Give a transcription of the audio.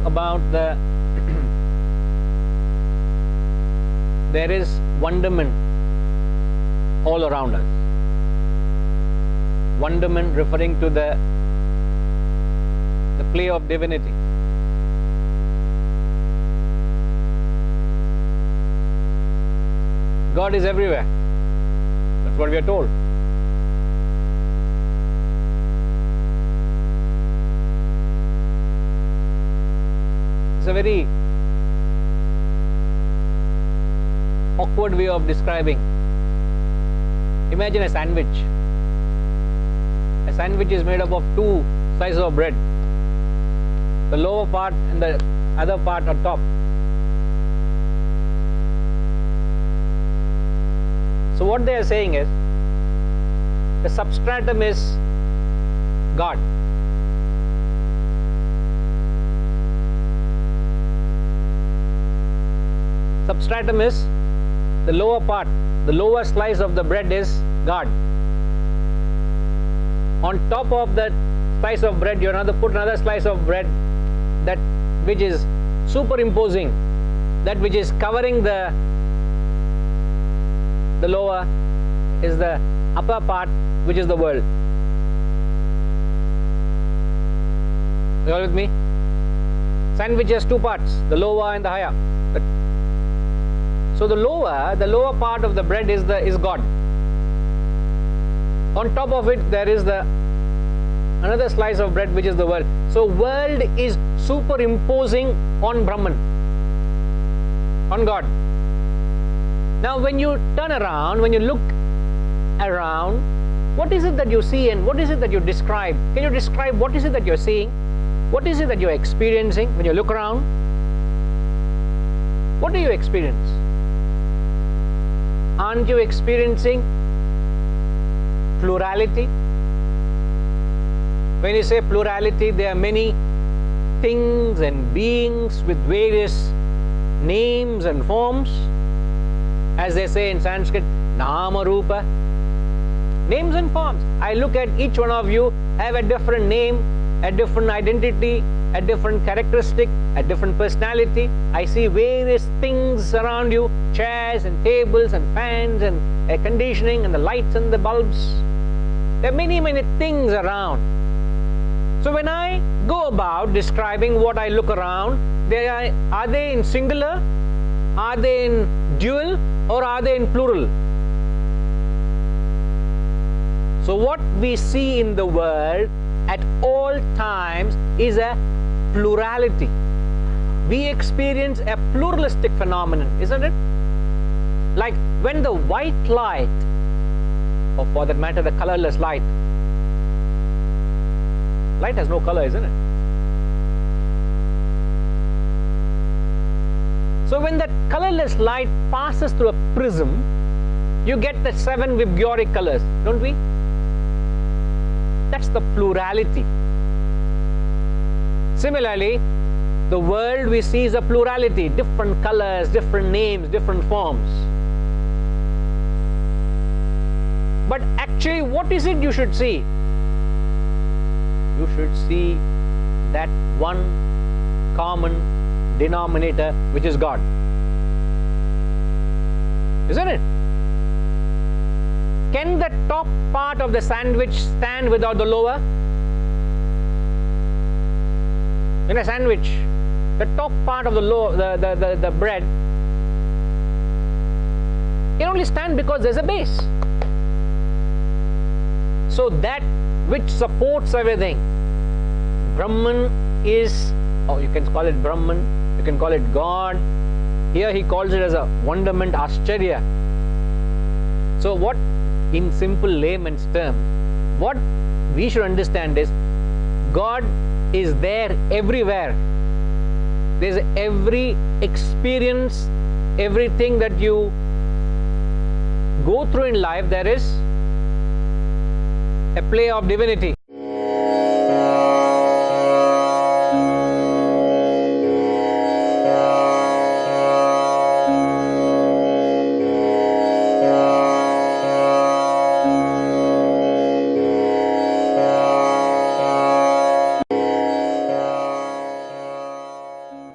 about the there is wonderment all around us. Wonderment referring to the play of divinity. God is everywhere. That's what we are told. It's a very awkward way of describing. Imagine a sandwich. A sandwich is made up of two slices of bread. The lower part and the other part on top. So what they are saying is, the substratum is God. Substratum is the lower part, the lower slice of the bread is God. On top of that slice of bread, you put another slice of bread, that which is superimposing, that which is covering the lower is the upper part, which is the world. You all with me? Sandwich has two parts, the lower and the higher. So the lower part of the bread is God. On top of it there is another slice of bread, which is the world. So world is superimposing on Brahman, on God. Now when you turn around, when you look around, what is it that you see and what is it that you describe? Can you describe what is it that you're seeing? What is it that you're experiencing when you look around? What do you experience? Aren't you experiencing plurality? When you say plurality, there are many things and beings with various names and forms. As they say in Sanskrit, Nama Rupa. Names and forms. I look at each one of you, have a different name, a different identity, a different characteristic, a different personality. I see various things around you, chairs and tables and fans and air conditioning and the lights and the bulbs. There are many, many things around. So when I go about describing what I look around, are they in singular, are they in dual, or are they in plural? So what we see in the world at all times is a plurality. We experience a pluralistic phenomenon, isn't it? Like when the white light, or for that matter the colorless light has no color, isn't it? So when that colorless light passes through a prism, you get the 7 Vibgoric colors, don't we? That's the plurality. Similarly, the world we see is a plurality, different colors, different names, different forms. But actually, what is it you should see? You should see that one common denominator, which is God. Isn't it? Can the top part of the sandwich stand without the lower? In a sandwich, the top part of the bread can only stand because there's a base. So that which supports everything, Brahman is, or you can call it Brahman, you can call it God. Here he calls it as a wonderment, Ascharya. So what, in simple layman's term, what we should understand is God is there everywhere. There's every experience, everything that you go through in life, there is a play of divinity.